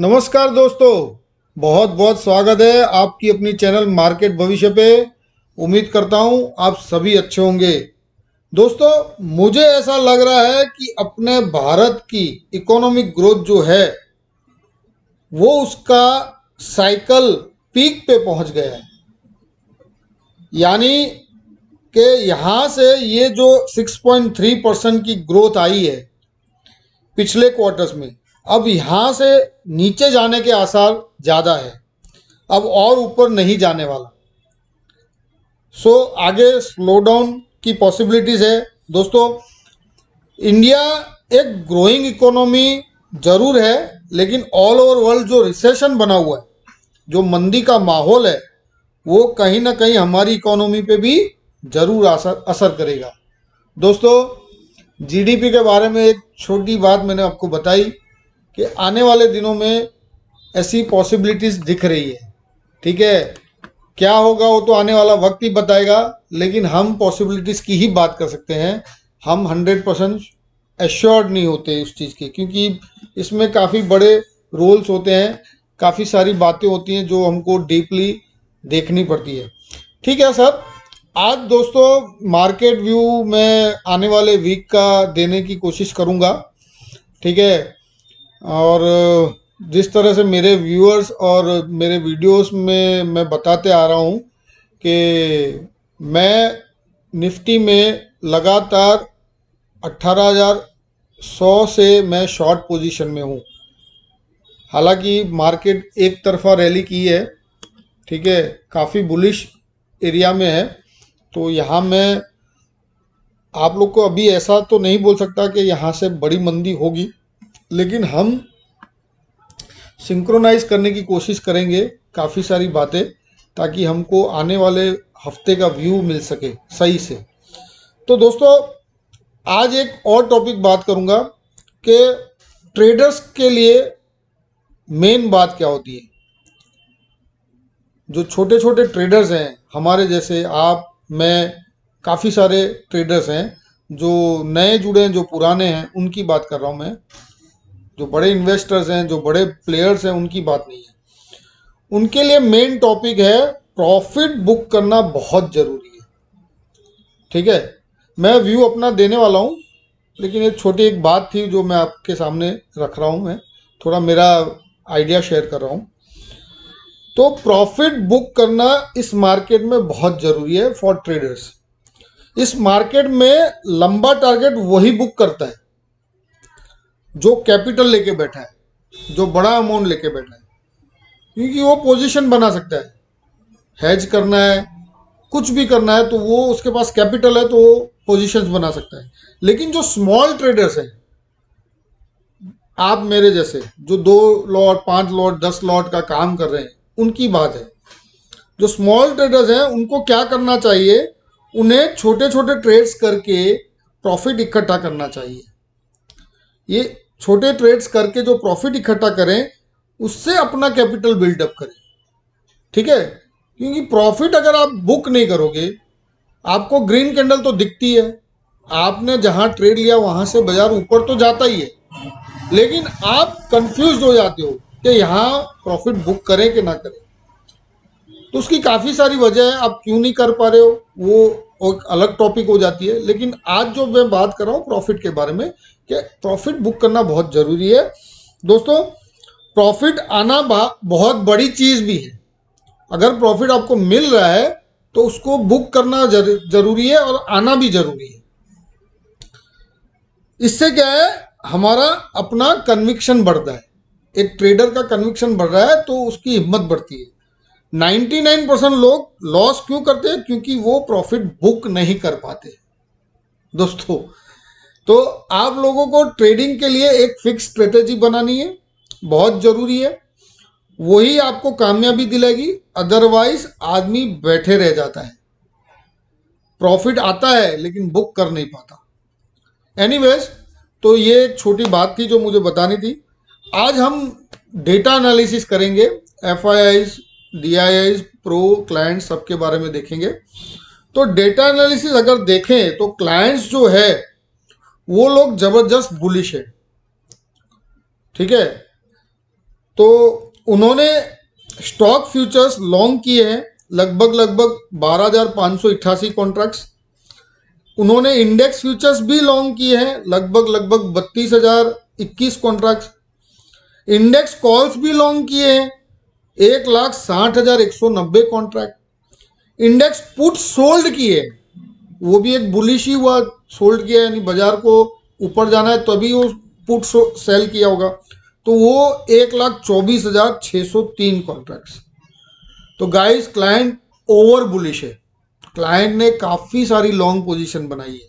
नमस्कार दोस्तों, बहुत बहुत स्वागत है आपकी अपनी चैनल मार्केट भविष्य पे। उम्मीद करता हूं आप सभी अच्छे होंगे। दोस्तों, मुझे ऐसा लग रहा है कि अपने भारत की इकोनॉमिक ग्रोथ जो है वो उसका साइकिल पीक पे पहुंच गया है। यानी कि यहाँ से ये जो 6.3% की ग्रोथ आई है पिछले क्वार्टर्स में, अब यहाँ से नीचे जाने के आसार ज़्यादा है, अब और ऊपर नहीं जाने वाला। आगे स्लो डाउन की पॉसिबिलिटीज़ है। दोस्तों, इंडिया एक ग्रोइंग इकोनॉमी जरूर है, लेकिन ऑल ओवर वर्ल्ड जो रिसेशन बना हुआ है, जो मंदी का माहौल है, वो कहीं ना कहीं हमारी इकोनॉमी पे भी जरूर असर करेगा। दोस्तों, जीडीपी के बारे में एक छोटी बात मैंने आपको बताई कि आने वाले दिनों में ऐसी पॉसिबिलिटीज़ दिख रही है। ठीक है, क्या होगा वो तो आने वाला वक्त ही बताएगा, लेकिन हम पॉसिबिलिटीज़ की ही बात कर सकते हैं। हम 100% एश्योर्ड नहीं होते उस चीज़ के, क्योंकि इसमें काफ़ी बड़े रोल्स होते हैं, काफ़ी सारी बातें होती हैं जो हमको डीपली देखनी पड़ती है। ठीक है सर, आज दोस्तों मार्केट व्यू मैं आने वाले वीक का देने की कोशिश करूँगा। ठीक है, और जिस तरह से मेरे व्यूअर्स और मेरे वीडियोस में मैं बताते आ रहा हूँ कि मैं निफ्टी में लगातार 18,100 से मैं शॉर्ट पोजीशन में हूँ। हालांकि मार्केट एक तरफा रैली की है, ठीक है, काफ़ी बुलिश एरिया में है, तो यहाँ मैं आप लोग को अभी ऐसा तो नहीं बोल सकता कि यहाँ से बड़ी मंदी होगी, लेकिन हम सिंक्रोनाइज करने की कोशिश करेंगे काफ़ी सारी बातें, ताकि हमको आने वाले हफ्ते का व्यू मिल सके सही से। तो दोस्तों, आज एक और टॉपिक बात करूंगा कि ट्रेडर्स के लिए मेन बात क्या होती है। जो छोटे छोटे ट्रेडर्स हैं, हमारे जैसे आप, मैं, काफ़ी सारे ट्रेडर्स हैं, जो नए जुड़े हैं, जो पुराने हैं, उनकी बात कर रहा हूँ मैं। जो बड़े इन्वेस्टर्स हैं, जो बड़े प्लेयर्स हैं, उनकी बात नहीं है। उनके लिए मेन टॉपिक है प्रॉफिट बुक करना बहुत ज़रूरी है। ठीक है, मैं व्यू अपना देने वाला हूँ, लेकिन एक छोटी एक बात थी जो मैं आपके सामने रख रहा हूँ। मैं थोड़ा मेरा आइडिया शेयर कर रहा हूँ। तो प्रॉफिट बुक करना इस मार्केट में बहुत ज़रूरी है फॉर ट्रेडर्स। इस मार्केट में लंबा टारगेट वही बुक करता है जो कैपिटल लेके बैठा है, जो बड़ा अमाउंट लेके बैठा है, क्योंकि वो पोजीशन बना सकता है। हेज करना है, कुछ भी करना है, तो वो उसके पास कैपिटल है, तो वो पोजीशंस बना सकता है। लेकिन जो स्मॉल ट्रेडर्स हैं, आप मेरे जैसे जो 2 लॉट 5 लॉट 10 लॉट का काम कर रहे हैं, उनकी बात है। जो स्मॉल ट्रेडर्स हैं, उनको क्या करना चाहिए, उन्हें छोटे छोटे ट्रेड्स करके प्रॉफिट इकट्ठा करना चाहिए। ये छोटे ट्रेड्स करके जो प्रॉफिट इकट्ठा करें, उससे अपना कैपिटल बिल्डअप करें। ठीक है, क्योंकि प्रॉफिट अगर आप बुक नहीं करोगे, आपको ग्रीन कैंडल तो दिखती है, आपने जहां ट्रेड लिया वहां से बाजार ऊपर तो जाता ही है, लेकिन आप कंफ्यूज हो जाते हो कि यहाँ प्रॉफिट बुक करें कि ना करें। तो उसकी काफ़ी सारी वजह है, आप क्यों नहीं कर पा रहे हो, वो एक अलग टॉपिक हो जाती है। लेकिन आज जो मैं बात कर रहा हूँ प्रॉफिट के बारे में, कि प्रॉफिट बुक करना बहुत ज़रूरी है। दोस्तों, प्रॉफिट आना बहुत बड़ी चीज़ भी है। अगर प्रॉफिट आपको मिल रहा है तो उसको बुक करना जरूरी है, और आना भी जरूरी है। इससे क्या है, हमारा अपना कन्विक्शन बढ़ता है। एक ट्रेडर का कन्विक्शन बढ़ रहा है तो उसकी हिम्मत बढ़ती है। 99% लोग लॉस क्यों करते हैं, क्योंकि वो प्रॉफिट बुक नहीं कर पाते। दोस्तों, तो आप लोगों को ट्रेडिंग के लिए एक फिक्स स्ट्रेटेजी बनानी है, बहुत जरूरी है। वही आपको कामयाबी दिलाएगी, अदरवाइज आदमी बैठे रह जाता है। प्रॉफिट आता है लेकिन बुक कर नहीं पाता। एनीवेज, तो ये एक छोटी बात थी जो मुझे बतानी थी। आज हम डेटा एनालिसिस करेंगे, FIIs, DIIs, प्रो, क्लाइंट, सबके बारे में देखेंगे। तो डेटा एनालिसिस अगर देखें तो क्लाइंट्स जो है वो लोग जबरदस्त बुलिश है। ठीक है, तो उन्होंने स्टॉक फ्यूचर्स लॉन्ग किए हैं लगभग 12,588 कॉन्ट्रैक्ट्स। उन्होंने इंडेक्स फ्यूचर्स भी लॉन्ग किए हैं लगभग 32,021 कॉन्ट्रैक्ट्स। इंडेक्स कॉल्स भी लॉन्ग किए हैं 1,60,190 कॉन्ट्रैक्ट। इंडेक्स पुट सोल्ड किए, वो भी एक बुलिश ही हुआ, सोल्ड किया यानी बाजार को ऊपर जाना है तभी वो पुट सेल किया होगा, तो वो 1,24,603 कॉन्ट्रैक्ट्स। तो गाइस क्लाइंट ओवर बुलिश है, क्लाइंट ने काफ़ी सारी लॉन्ग पोजीशन बनाई है।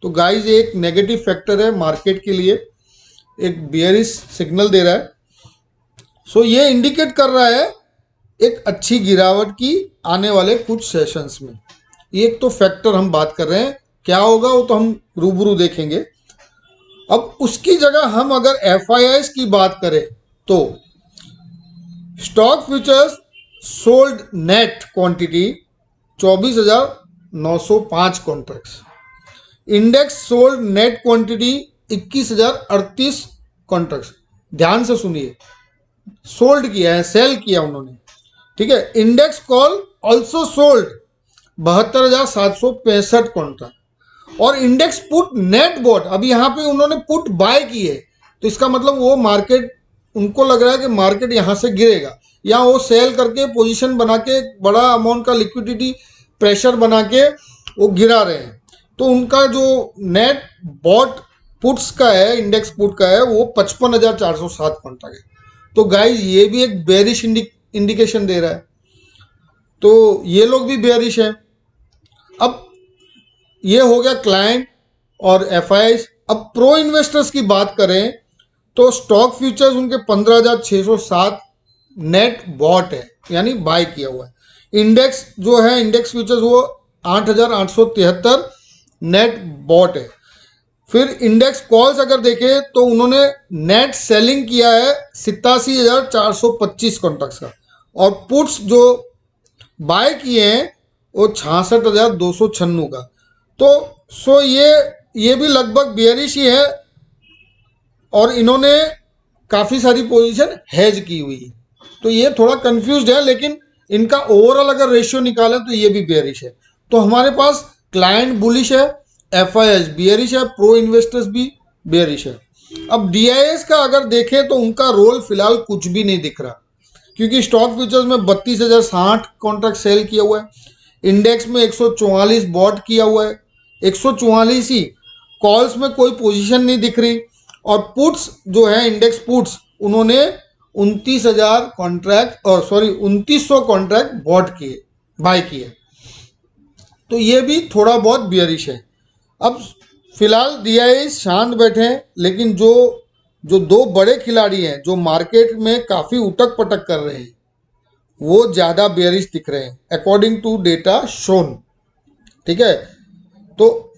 तो गाइस एक नेगेटिव फैक्टर है मार्केट के लिए, एक बियरिश सिग्नल दे रहा है। सो ये इंडिकेट कर रहा है एक अच्छी गिरावट की आने वाले कुछ सेशंस में। एक तो फैक्टर हम बात कर रहे हैं, क्या होगा वो तो हम रूबरू देखेंगे। अब उसकी जगह हम अगर FIIs की बात करें तो stock futures sold net quantity 24,905 contracts. Index sold net quantity 21,038 contracts. ध्यान से सुनिए, सोल्ड किया है, सेल किया उन्होंने, ठीक है। Index call also sold 72,765 contract. और इंडेक्स पुट नेट बॉट, अभी यहाँ पे उन्होंने पुट बाय की है, तो इसका मतलब वो मार्केट, उनको लग रहा है कि मार्केट यहाँ से गिरेगा, या वो सेल करके पोजीशन बना के बड़ा अमाउंट का लिक्विडिटी प्रेशर बना के वो गिरा रहे हैं। तो उनका जो नेट बॉट पुट्स का है, इंडेक्स पुट का है, वो 55,407 कॉन्ट्रैक्ट है। तो गाइज ये भी एक बेरिश इंडिकेशन दे रहा है, तो ये लोग भी बेरिश है। अब ये हो गया क्लाइंट और FIIs। अब प्रो इन्वेस्टर्स की बात करें तो स्टॉक फ्यूचर्स उनके 15,607 नेट बॉट है, यानी बाय किया हुआ है। इंडेक्स जो है, इंडेक्स फ्यूचर्स वो 8,873 नेट बॉट है। फिर इंडेक्स कॉल्स अगर देखें तो उन्होंने नेट सेलिंग किया है 87,425 कॉन्ट्रैक्ट्स का, और पुट्स जो बाय किए हैं वो 66,296 का। तो सो ये भी लगभग बेयरिश ही है, और इन्होंने काफ़ी सारी पोजीशन हेज की हुई है। तो ये थोड़ा कंफ्यूज्ड है, लेकिन इनका ओवरऑल अगर रेशियो निकालें तो ये भी बेयरिश है। तो हमारे पास क्लाइंट बुलिश है, FIIs बेयरिश है, प्रो इन्वेस्टर्स भी बेयरिश है। अब DIs का अगर देखें तो उनका रोल फिलहाल कुछ भी नहीं दिख रहा, क्योंकि स्टॉक फ्यूचर्स में 32,060 कॉन्ट्रैक्ट सेल किया हुआ है, इंडेक्स में 144 बॉट किया हुआ है, 144 ही, कॉल्स में कोई पोजीशन नहीं दिख रही, और पुट्स जो है इंडेक्स पुट्स उन्होंने 29,000 कॉन्ट्रैक्ट, और सॉरी 2900 कॉन्ट्रैक्ट बॉट किए, बाय किए। तो ये भी थोड़ा बहुत बियरिश है। अब फिलहाल DIs शांत बैठे हैं, लेकिन जो दो बड़े खिलाड़ी हैं जो मार्केट में काफ़ी उटक पटक कर रहे हैं, वो ज़्यादा बेयरिश दिख रहे हैं अकॉर्डिंग टू डेटा शोन, ठीक है। तो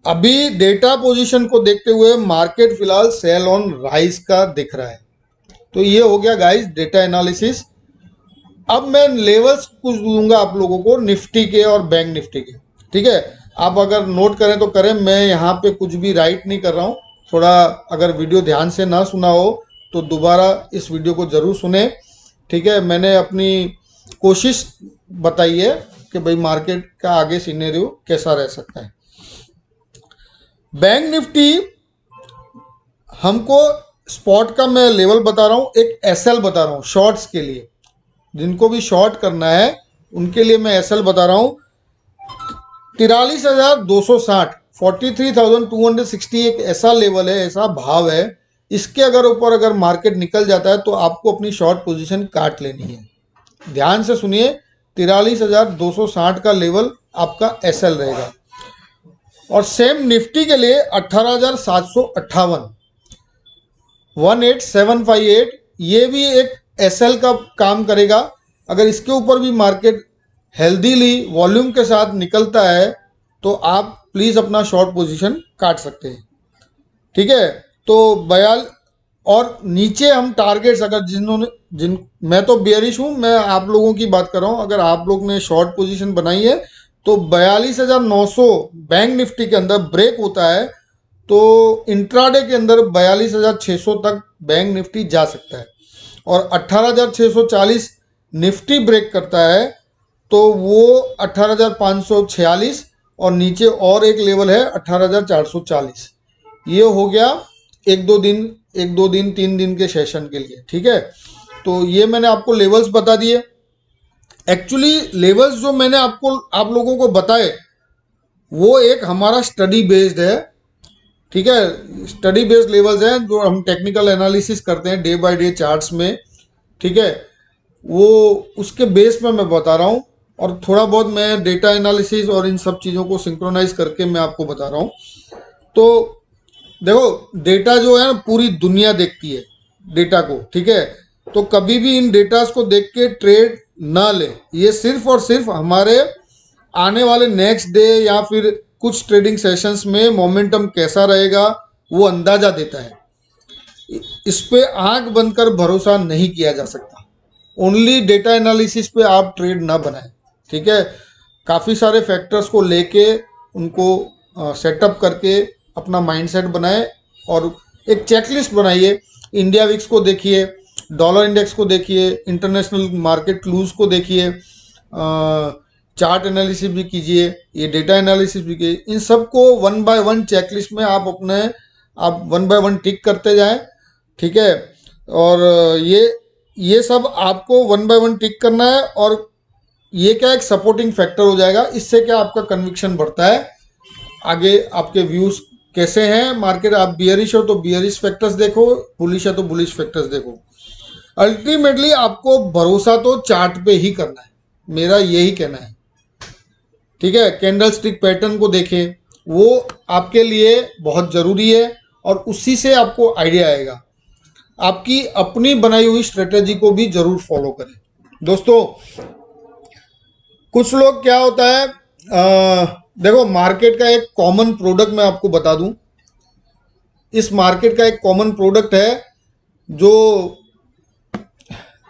अभी डेटा पोजीशन को देखते हुए मार्केट फिलहाल सेल ऑन राइज का दिख रहा है। तो ये हो गया गाइस डेटा एनालिसिस। अब मैं लेवल्स कुछ दूंगा आप लोगों को निफ्टी के और बैंक निफ्टी के, ठीक है। आप अगर नोट करें तो करें, मैं यहाँ पे कुछ भी राइट नहीं कर रहा हूँ। थोड़ा अगर वीडियो ध्यान से ना सुना हो तो दोबारा इस वीडियो को ज़रूर सुने, ठीक है। मैंने अपनी कोशिश बताई है कि भाई मार्केट का आगे सिनेरियो कैसा रह सकता है। बैंक निफ्टी हमको स्पॉट का मैं लेवल बता रहा हूँ, एक SL बता रहा हूँ शॉर्ट्स के लिए, जिनको भी शॉर्ट करना है उनके लिए मैं SL बता रहा हूँ। 43,260 43,260 एक ऐसा लेवल है, ऐसा भाव है, इसके अगर ऊपर अगर मार्केट निकल जाता है तो आपको अपनी शॉर्ट पोजीशन काट लेनी है। ध्यान से सुनिए, 43,260 का लेवल आपका SL रहेगा। और सेम निफ्टी के लिए 18,758 18,758 ये भी एक SL का काम करेगा। अगर इसके ऊपर भी मार्केट हेल्दीली वॉल्यूम के साथ निकलता है तो आप प्लीज़ अपना शॉर्ट पोजीशन काट सकते हैं, ठीक है। तो और नीचे हम टारगेट्स अगर मैं तो बेयरिश हूँ, मैं आप लोगों की बात कर रहा हूँ, अगर आप लोग ने शॉर्ट पोजीशन बनाई है तो 42,900 बैंक निफ्टी के अंदर ब्रेक होता है तो इंट्राडे के अंदर 42,600 तक बैंक निफ्टी जा सकता है। और 18,640 निफ्टी ब्रेक करता है तो वो 18,546 और नीचे और एक लेवल है 18,440। ये हो गया एक दो दिन 3 दिन के सेशन के लिए, ठीक है। तो ये मैंने आपको लेवल्स बता दिए। एक्चुअली लेवल्स जो मैंने आप लोगों को बताए वो एक हमारा स्टडी बेस्ड है, ठीक है। स्टडी बेस्ड लेवल्स हैं जो हम टेक्निकल एनालिसिस करते हैं डे बाय डे चार्ट्स में, ठीक है। वो उसके बेस पर मैं बता रहा हूँ और थोड़ा बहुत मैं डेटा एनालिसिस और इन सब चीज़ों को सिंक्रोनाइज करके मैं आपको बता रहा हूँ। तो देखो डेटा जो है ना पूरी दुनिया देखती है डेटा को, ठीक है। तो कभी भी इन डेटास को देख के ट्रेड ना ले, ये सिर्फ और सिर्फ हमारे आने वाले नेक्स्ट डे या फिर कुछ ट्रेडिंग सेशंस में मोमेंटम कैसा रहेगा वो अंदाजा देता है। इस पे आंख बंद कर भरोसा नहीं किया जा सकता। ओनली डेटा एनालिसिस पे आप ट्रेड ना बनाएं, ठीक है। काफ़ी सारे फैक्टर्स को लेके उनको सेटअप करके अपना माइंडसेट बनाएं और एक चेकलिस्ट बनाइए। इंडिया विक्स को देखिए, डॉलर इंडेक्स को देखिए, इंटरनेशनल मार्केट क्लूज को देखिए, चार्ट एनालिसिस भी कीजिए, ये डेटा एनालिसिस भी कीजिए। इन सबको 1 बाय 1 चेकलिस्ट में आप 1 बाय 1 टिक करते जाएं, ठीक है। और ये सब आपको 1 बाय 1 टिक करना है और ये क्या एक सपोर्टिंग फैक्टर हो जाएगा। इससे क्या आपका कन्विक्शन बढ़ता है, आगे आपके व्यूज कैसे हैं मार्केट। आप बियरिश हो तो बियरिश फैक्टर्स देखो, बुलिश है तो बुलिश फैक्टर्स देखो। अल्टीमेटली आपको भरोसा तो चार्ट पे ही करना है, मेरा यही कहना है, ठीक है। कैंडल स्टिक पैटर्न को देखें, वो आपके लिए बहुत ज़रूरी है और उसी से आपको आइडिया आएगा। आपकी अपनी बनाई हुई स्ट्रेटेजी को भी जरूर फॉलो करें दोस्तों। कुछ लोग क्या होता है, देखो मार्केट का एक कॉमन प्रोडक्ट मैं आपको बता दूं। इस मार्केट का एक कॉमन प्रोडक्ट है जो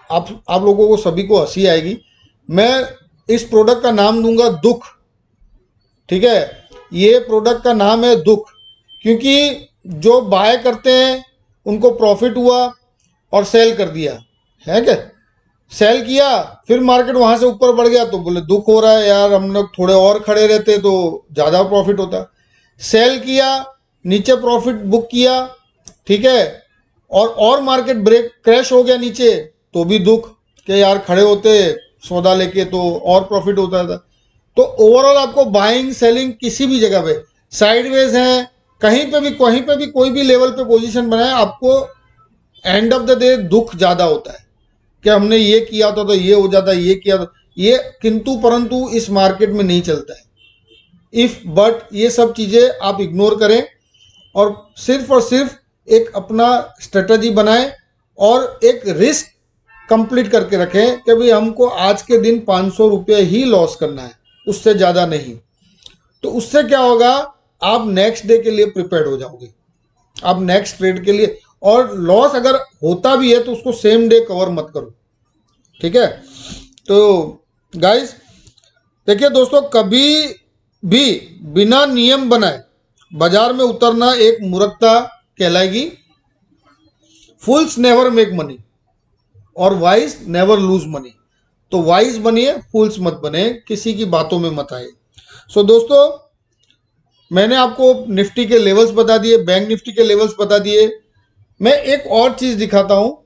आप लोगों को सभी को हंसी आएगी। मैं इस प्रोडक्ट का नाम दूंगा दुख, ठीक है। ये प्रोडक्ट का नाम है दुख, क्योंकि जो बाय करते हैं उनको प्रॉफिट हुआ और सेल कर दिया है क्या, सेल किया फिर मार्केट वहां से ऊपर बढ़ गया तो बोले दुख हो रहा है यार, हम लोग थोड़े और खड़े रहते तो ज़्यादा प्रॉफिट होता। सेल किया, नीचे प्रॉफिट बुक किया, ठीक है, और मार्केट ब्रेक क्रैश हो गया नीचे तो भी दुख कि यार खड़े होते सौदा लेके तो और प्रॉफिट होता था। तो ओवरऑल आपको बाइंग सेलिंग किसी भी जगह पे साइडवेज है, कहीं पे भी कोई भी लेवल पे पोजीशन बनाए, आपको एंड ऑफ द डे दुख ज़्यादा होता है कि हमने ये किया था तो ये हो जाता, ये किया था ये, किंतु परंतु इस मार्केट में नहीं चलता है। इफ बट ये सब चीज़ें आप इग्नोर करें और सिर्फ एक अपना स्ट्रेटजी बनाएं और एक रिस्क कंप्लीट करके रखें कि भाई हमको आज के दिन 500 रुपये ही लॉस करना है, उससे ज़्यादा नहीं। तो उससे क्या होगा, आप नेक्स्ट डे के लिए प्रिपेयर्ड हो जाओगे, आप नेक्स्ट ट्रेड के लिए। और लॉस अगर होता भी है तो उसको सेम डे कवर मत करो, ठीक है। तो गाइस देखिए दोस्तों, कभी भी बिना नियम बनाए बाजार में उतरना एक मूर्खता कहलाएगी। फूल्स नेवर मेक मनी और वाइज नेवर लूज मनी। तो वाइज बनिए, फूल्स मत बने, किसी की बातों में मत आए। सो दोस्तों, मैंने आपको निफ्टी के लेवल्स बता दिए, बैंक निफ्टी के लेवल्स बता दिए। मैं एक और चीज़ दिखाता हूँ,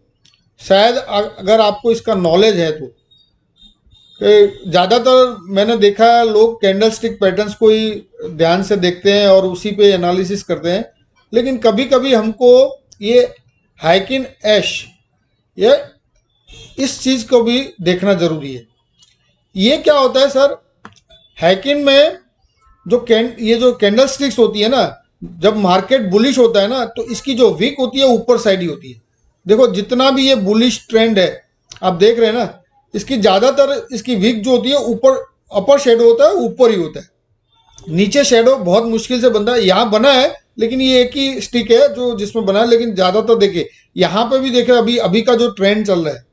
शायद अगर आपको इसका नॉलेज है तो। ज़्यादातर मैंने देखा है लोग कैंडल स्टिक पैटर्न्स को ही ध्यान से देखते हैं और उसी पे एनालिसिस करते हैं, लेकिन कभी कभी हमको ये हाइकिन ऐश, ये इस चीज़ को भी देखना ज़रूरी है। ये क्या होता है सर, हाइकिन में ये जो कैंडल स्टिक्स होती है ना, जब मार्केट बुलिश होता है ना तो इसकी जो विक होती है ऊपर साइड ही होती है। देखो जितना भी ये बुलिश ट्रेंड है आप देख रहे हैं ना, इसकी ज़्यादातर इसकी विक जो होती है ऊपर, अपर शेडो होता है ऊपर ही होता है, नीचे शेडो बहुत मुश्किल से बनता है। यहाँ बना है लेकिन ये एक ही स्टिक है जो जिसमें बना है, लेकिन ज़्यादातर देखिए यहाँ पे भी देखे अभी का जो ट्रेंड चल रहा है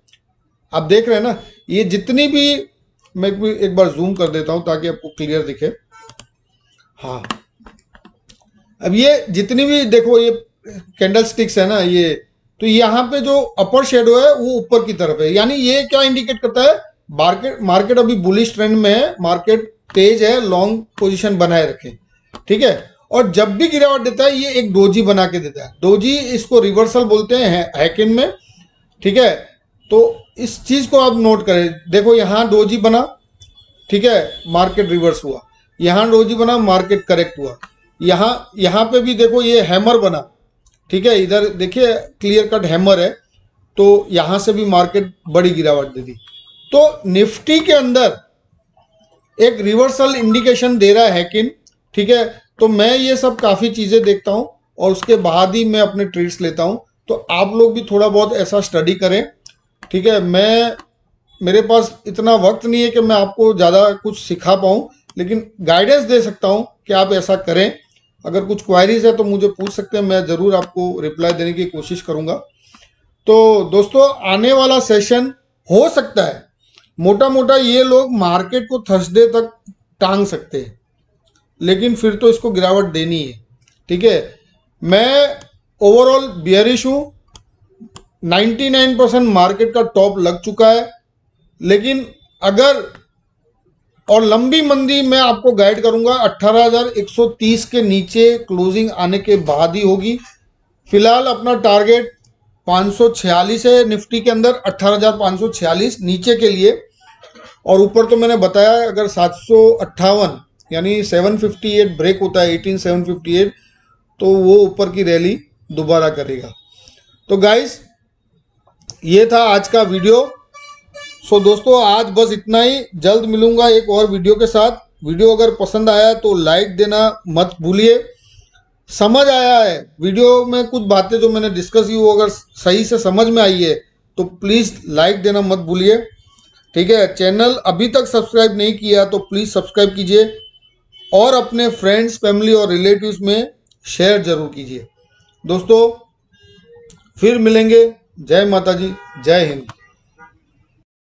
आप देख रहे हैं ना, ये जितनी भी, मैं एक बार जूम कर देता हूँ ताकि आपको क्लियर दिखे। हाँ, अब ये जितनी भी देखो ये कैंडल स्टिक्स है ना, ये तो यहाँ पे जो अपर शेडो है वो ऊपर की तरफ है, यानी ये क्या इंडिकेट करता है, मार्केट अभी बुलिश ट्रेंड में है, मार्केट तेज है, लॉन्ग पोजीशन बनाए रखें, ठीक है। और जब भी गिरावट देता है ये एक डोजी बना के देता है, डोजी इसको रिवर्सल बोलते हैं हैकिन में, ठीक है। तो इस चीज को आप नोट करें, देखो यहाँ डोजी बना, ठीक है, मार्केट रिवर्स हुआ, यहाँ डोजी बना, मार्केट करेक्ट हुआ, यहाँ पे भी देखो ये हैमर बना, ठीक है, इधर देखिए क्लियर कट हैमर है, तो यहाँ से भी मार्केट बड़ी गिरावट दे दी। तो निफ्टी के अंदर एक रिवर्सल इंडिकेशन दे रहा है हैकिन, ठीक है। तो मैं ये सब काफ़ी चीज़ें देखता हूँ और उसके बाद ही मैं अपने ट्रेड्स लेता हूँ। तो आप लोग भी थोड़ा बहुत ऐसा स्टडी करें, ठीक है। मेरे पास इतना वक्त नहीं है कि मैं आपको ज़्यादा कुछ सिखा पाऊँ, लेकिन गाइडेंस दे सकता हूँ कि आप ऐसा करें। अगर कुछ क्वायरीज है तो मुझे पूछ सकते हैं, मैं ज़रूर आपको रिप्लाई देने की कोशिश करूँगा। तो दोस्तों आने वाला सेशन हो सकता है मोटा मोटा ये लोग मार्केट को थर्सडे तक टांग सकते हैं, लेकिन फिर तो इसको गिरावट देनी है, ठीक है। मैं ओवरऑल बियरिश हूँ, 99% मार्केट का टॉप लग चुका है, लेकिन अगर और लंबी मंदी मैं आपको गाइड करूंगा 18,130 के नीचे क्लोजिंग आने के बाद ही होगी। फिलहाल अपना टारगेट 546 है निफ्टी के अंदर, 18,546 नीचे के लिए, और ऊपर तो मैंने बताया अगर 758 यानी 758 ब्रेक होता है, 18758, तो वो ऊपर की रैली दोबारा करेगा। तो गाइस ये था आज का वीडियो। सो दोस्तों आज बस इतना ही, जल्द मिलूंगा एक और वीडियो के साथ। वीडियो अगर पसंद आया तो लाइक देना मत भूलिए। समझ आया है वीडियो में कुछ बातें जो मैंने डिस्कस की वो अगर सही से समझ में आई है तो प्लीज़ लाइक देना मत भूलिए, ठीक है। चैनल अभी तक सब्सक्राइब नहीं किया तो प्लीज़ सब्सक्राइब कीजिए और अपने फ्रेंड्स, फैमिली और रिलेटिव्स में शेयर जरूर कीजिए। दोस्तों फिर मिलेंगे। जय माता जी, जय हिंद।